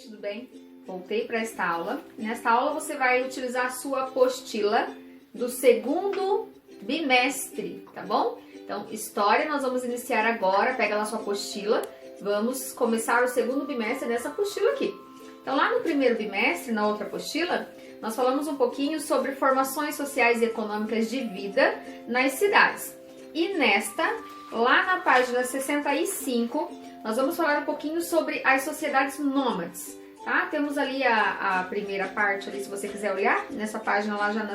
gente, tudo bem? Voltei para esta aula. Nesta aula você vai utilizar a sua apostila do segundo bimestre, tá bom? Então, história nós vamos iniciar agora, pega lá sua apostila. Vamos começar o segundo bimestre nessa apostila aqui. Então, lá no primeiro bimestre, na outra apostila, nós falamos um pouquinho sobre formações sociais e econômicas de vida nas cidades. E nesta, lá na página 65, nós vamos falar um pouquinho sobre as sociedades nômades, tá? Temos ali a primeira parte, ali, se você quiser olhar, nessa página lá já na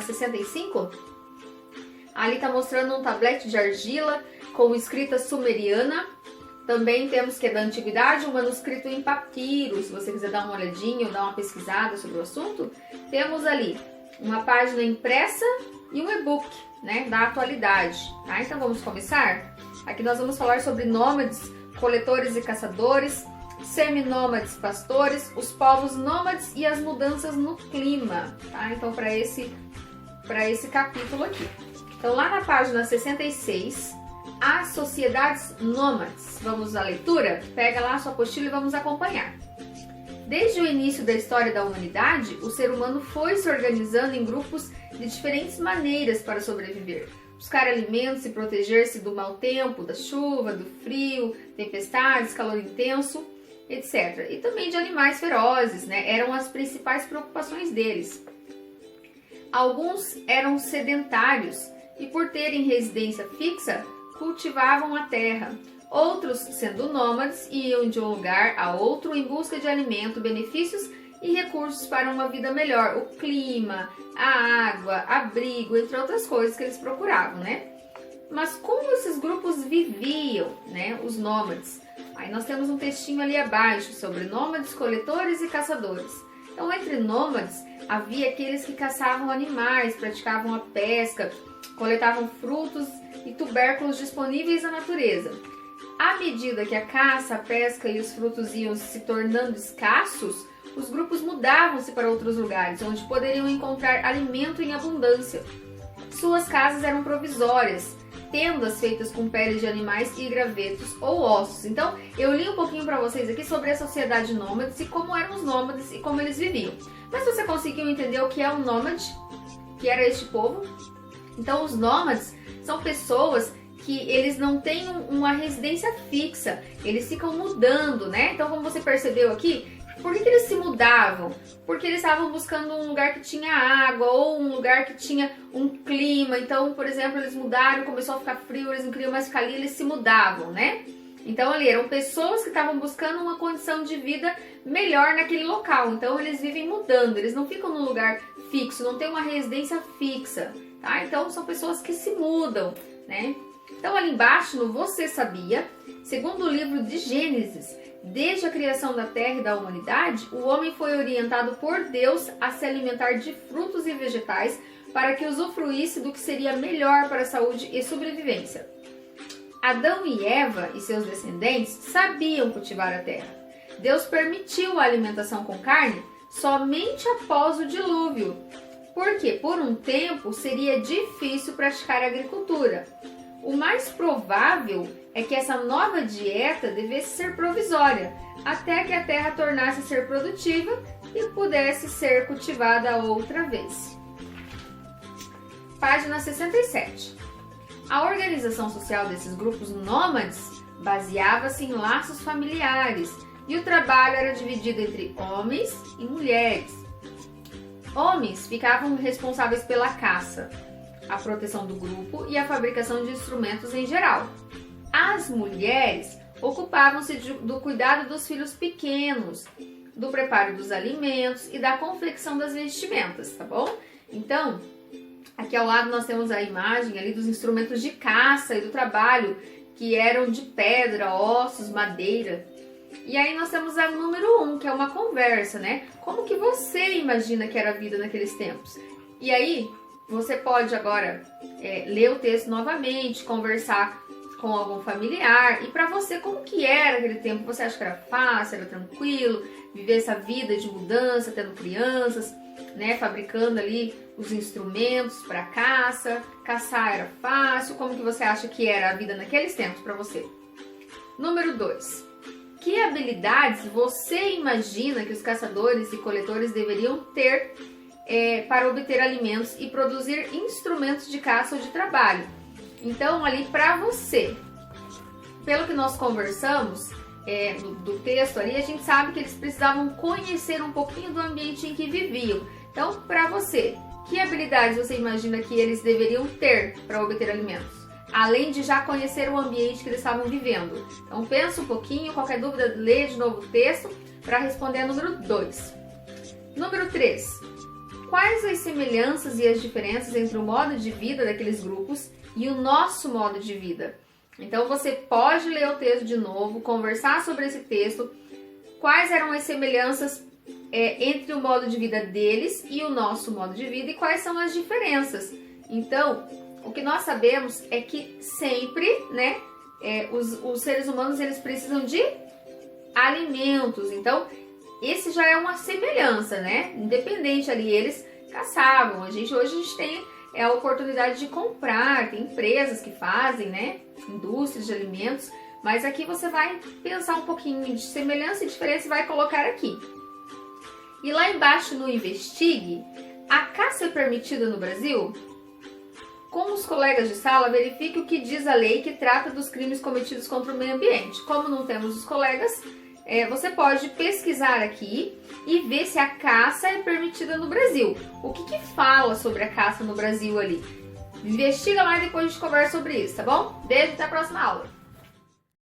65, ali está mostrando um tablete de argila com escrita sumeriana. Também temos que é da antiguidade, um manuscrito em papiro, se você quiser dar uma olhadinha ou dar uma pesquisada sobre o assunto. Temos ali uma página impressa e um e-book, né, da atualidade, tá? Então vamos começar? Aqui nós vamos falar sobre nômades, coletores e caçadores, seminômades, pastores, os povos nômades e as mudanças no clima, tá? Então para esse capítulo aqui. Então lá na página 66, as sociedades nômades. Vamos à leitura? Pega lá a sua apostila e vamos acompanhar. Desde o início da história da humanidade, o ser humano foi se organizando em grupos de diferentes maneiras para sobreviver. Buscar alimentos e proteger-se do mau tempo, da chuva, do frio, tempestades, calor intenso, etc. E também de animais ferozes, né? Eram as principais preocupações deles. Alguns eram sedentários e, por terem residência fixa, cultivavam a terra. Outros, sendo nômades, iam de um lugar a outro em busca de alimento, benefícios e recursos para uma vida melhor. O clima, a água, abrigo, entre outras coisas que eles procuravam, né? Mas como esses grupos viviam, né? Os nômades. Aí nós temos um textinho ali abaixo sobre nômades, coletores e caçadores. Então, entre nômades, havia aqueles que caçavam animais, praticavam a pesca, coletavam frutos e tubérculos disponíveis na natureza. À medida que a caça, a pesca e os frutos iam se tornando escassos, os grupos mudavam-se para outros lugares, onde poderiam encontrar alimento em abundância. Suas casas eram provisórias, tendas feitas com peles de animais e gravetos ou ossos. Então, eu li um pouquinho para vocês aqui sobre a sociedade nômade e como eram os nômades e como eles viviam. Mas você conseguiu entender o que é um nômade? Que era este povo? Então, os nômades são pessoas que eles não têm uma residência fixa, eles ficam mudando, né? Então, como você percebeu aqui, por que eles se mudavam? Porque eles estavam buscando um lugar que tinha água ou um lugar que tinha um clima. Então, por exemplo, eles mudaram, começou a ficar frio, eles não queriam mais ficar ali, eles se mudavam, né? Então, ali eram pessoas que estavam buscando uma condição de vida melhor naquele local. Então, eles vivem mudando, eles não ficam num lugar fixo, não tem uma residência fixa, tá? Então, são pessoas que se mudam, né? Então, ali embaixo, no Você Sabia, segundo o livro de Gênesis, desde a criação da Terra e da humanidade, o homem foi orientado por Deus a se alimentar de frutos e vegetais para que usufruísse do que seria melhor para a saúde e sobrevivência. Adão e Eva e seus descendentes sabiam cultivar a terra. Deus permitiu a alimentação com carne somente após o dilúvio, porque por um tempo seria difícil praticar a agricultura. O mais provável é que essa nova dieta devesse ser provisória, até que a terra tornasse a ser produtiva e pudesse ser cultivada outra vez. Página 67. A organização social desses grupos nômades baseava-se em laços familiares e o trabalho era dividido entre homens e mulheres. Homens ficavam responsáveis pela caça, a proteção do grupo e a fabricação de instrumentos em geral. As mulheres ocupavam-se do cuidado dos filhos pequenos, do preparo dos alimentos e da confecção das vestimentas, tá bom? Então, aqui ao lado nós temos a imagem ali dos instrumentos de caça e do trabalho, que eram de pedra, ossos, madeira. E aí nós temos a número 1, que é uma conversa, né? Como que você imagina que era a vida naqueles tempos? E aí, você pode agora ler o texto novamente, conversar com algum familiar. E para você, como que era aquele tempo? Você acha que era fácil, era tranquilo? Viver essa vida de mudança, tendo crianças, né? Fabricando ali os instrumentos para caça. Caçar era fácil? Como que você acha que era a vida naqueles tempos para você? Número 2. que habilidades você imagina que os caçadores e coletores deveriam ter para obter alimentos e produzir instrumentos de caça ou de trabalho. Então, ali para você, pelo que nós conversamos do texto ali, a gente sabe que eles precisavam conhecer um pouquinho do ambiente em que viviam. Então, para você, que habilidades você imagina que eles deveriam ter para obter alimentos? Além de já conhecer o ambiente que eles estavam vivendo. Então, pensa um pouquinho, qualquer dúvida, lê de novo o texto para responder a número 2. Número 3. Quais as semelhanças e as diferenças entre o modo de vida daqueles grupos e o nosso modo de vida? Então, você pode ler o texto de novo, conversar sobre esse texto, quais eram as semelhanças entre o modo de vida deles e o nosso modo de vida e quais são as diferenças. Então, o que nós sabemos é que sempre, né, os seres humanos eles precisam de alimentos. Então, esse já é uma semelhança, né? Independente ali, eles caçavam. Hoje a gente tem a oportunidade de comprar, tem empresas que fazem, né? Indústrias de alimentos. Mas aqui você vai pensar um pouquinho de semelhança e diferença e vai colocar aqui. E lá embaixo no Investigue, a caça é permitida no Brasil? Com os colegas de sala, verifique o que diz a lei que trata dos crimes cometidos contra o meio ambiente. Como não temos os colegas, você pode pesquisar aqui e ver se a caça é permitida no Brasil. O que fala sobre a caça no Brasil ali? Investiga lá e depois a gente conversa sobre isso, tá bom? Beijo, até a próxima aula!